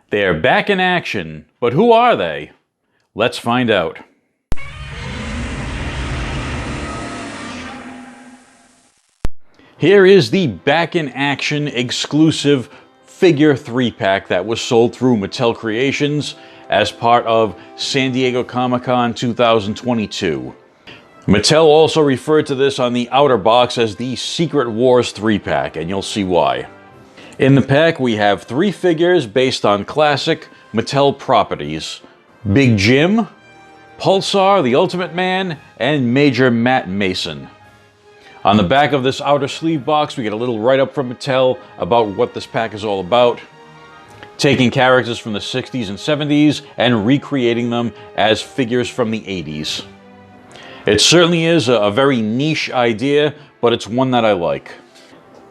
They're back in action, but who are they? Let's find out. Here is the back in action exclusive figure 3-pack that was sold through Mattel Creations as part of San Diego Comic-Con 2022. Mattel also referred to this on the outer box as the Secret Wars 3-pack, and you'll see why. In the pack, we have 3 figures based on classic Mattel properties: Big Jim, Pulsar, the Ultimate Man, and Major Matt Mason. On the back of this outer sleeve box, we get a little write-up from Mattel about what this pack is all about, taking characters from the 60s and 70s and recreating them as figures from the 80s. It certainly is a very niche idea, but it's one that I like.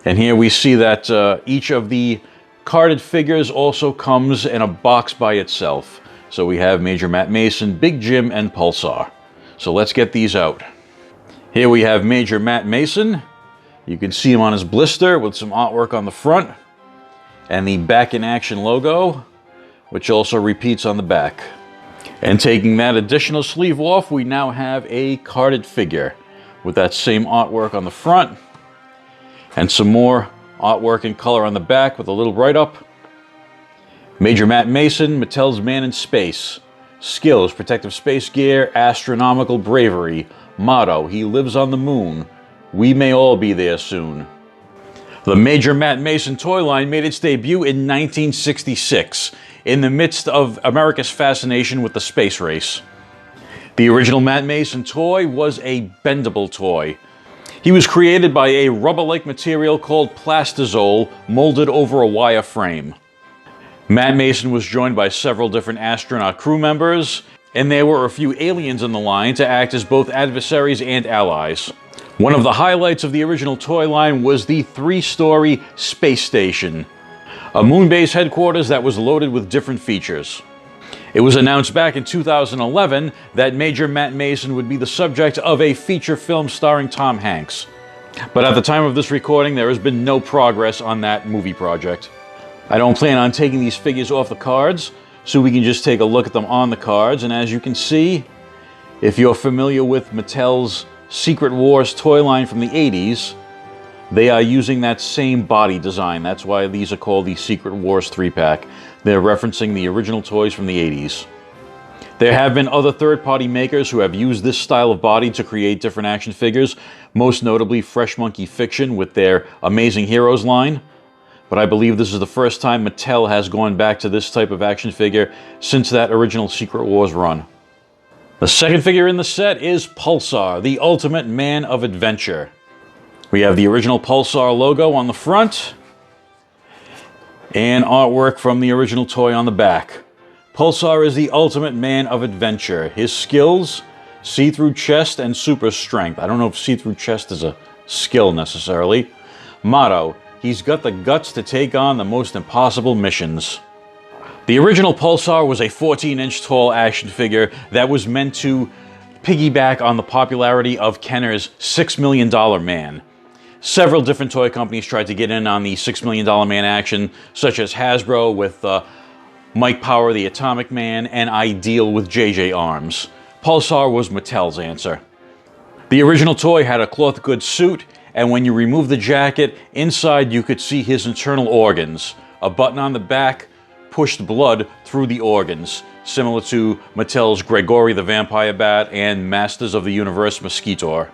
And here we see that each of the carded figures also comes in a box by itself. So we have Major Matt Mason, Big Jim, and Pulsar. So let's get these out. Here we have Major Matt Mason. You can see him on his blister with some artwork on the front. And the back in action logo, which also repeats on the back. And taking that additional sleeve off, we now have a carded figure with that same artwork on the front. And some more artwork in color on the back with a little write-up. Major Matt Mason, Mattel's man in space. Skills: protective space gear, astronomical bravery. Motto: he lives on the moon. We may all be there soon. The Major Matt Mason toy line made its debut in 1966, in the midst of America's fascination with the space race. The original Matt Mason toy was a bendable toy. He was created by a rubber-like material called plastizole, molded over a wire frame. Matt Mason was joined by several different astronaut crew members, and there were a few aliens in the line to act as both adversaries and allies. One of the highlights of the original toy line was the 3-story space station, a moon base headquarters that was loaded with different features. It was announced back in 2011 that Major Matt Mason would be the subject of a feature film starring Tom Hanks. But at the time of this recording, there has been no progress on that movie project. I don't plan on taking these figures off the cards, so we can just take a look at them on the cards. And as you can see, if you're familiar with Mattel's Secret Wars toy line from the 80s, they are using that same body design. That's why these are called the Secret Wars 3-pack. They're referencing the original toys from the 80s. There have been other third-party makers who have used this style of body to create different action figures, most notably Fresh Monkey Fiction with their Amazing Heroes line. But I believe this is the first time Mattel has gone back to this type of action figure since that original Secret Wars run. The second figure in the set is Pulsar, the Ultimate Man of Adventure. We have the original Pulsar logo on the front and artwork from the original toy on the back. Pulsar is the Ultimate Man of Adventure. His skills: see-through chest and super strength. I don't know if see-through chest is a skill necessarily. Motto: he's got the guts to take on the most impossible missions. The original Pulsar was a 14-inch tall action figure that was meant to piggyback on the popularity of Kenner's $6 Million Man. Several different toy companies tried to get in on the $6 Million Man action, such as Hasbro with Mike Power, the Atomic Man, and Ideal with JJ Arms. Pulsar was Mattel's answer. The original toy had a cloth goods suit, and when you remove the jacket, inside you could see his internal organs. A button on the back pushed blood through the organs, similar to Mattel's Gregory the Vampire Bat and Masters of the Universe Mosquitor.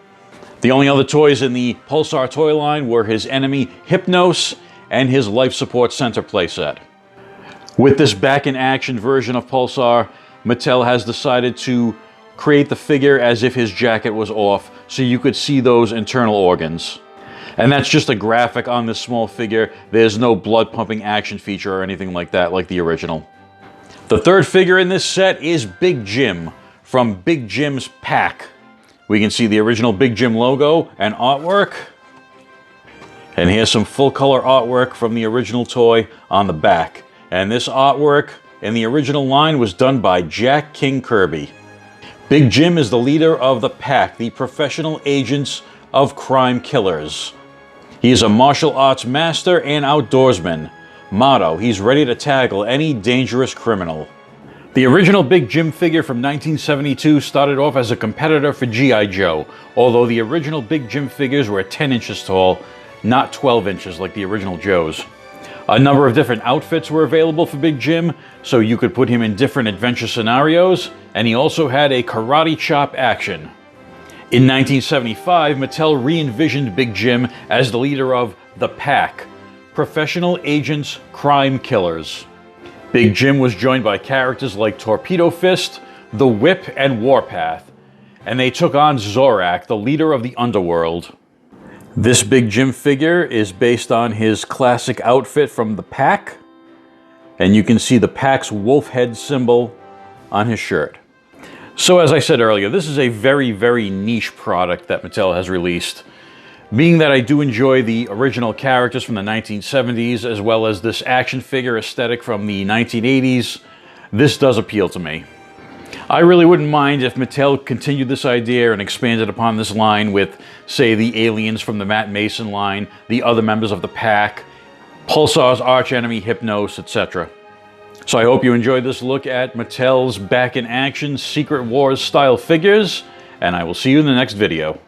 The only other toys in the Pulsar toy line were his enemy Hypnos and his Life Support Center playset. With this back-in-action version of Pulsar, Mattel has decided to create the figure as if his jacket was off, so you could see those internal organs. And that's just a graphic on this small figure. There's no blood-pumping action feature or anything like that, like the original. The third figure in this set is Big Jim, from Big Jim's pack. We can see the original Big Jim logo and artwork. And here's some full-color artwork from the original toy on the back. And this artwork in the original line was done by Jack King Kirby. Big Jim is the leader of the pack, the professional agents of crime killers. He is a martial arts master and outdoorsman. Motto: he's ready to tackle any dangerous criminal. The original Big Jim figure from 1972 started off as a competitor for G.I. Joe, although the original Big Jim figures were 10 inches tall, not 12 inches like the original Joes. A number of different outfits were available for Big Jim, so you could put him in different adventure scenarios, and he also had a karate chop action. In 1975, Mattel re-envisioned Big Jim as the leader of the Pack, Professional Agents Crime Killers. Big Jim was joined by characters like Torpedo Fist, the Whip, and Warpath, and they took on Zorak, the leader of the underworld. This Big Jim figure is based on his classic outfit from the Pack, and you can see the Pack's wolf head symbol on his shirt. So as I said earlier, this is a very, very niche product that Mattel has released. Being that I do enjoy the original characters from the 1970s, as well as this action figure aesthetic from the 1980s, this does appeal to me. I really wouldn't mind if Mattel continued this idea and expanded upon this line with, say, the aliens from the Matt Mason line, the other members of the Pack, Pulsar's archenemy Hypnos, etc. So I hope you enjoyed this look at Mattel's Back in Action Secret Wars style figures, and I will see you in the next video.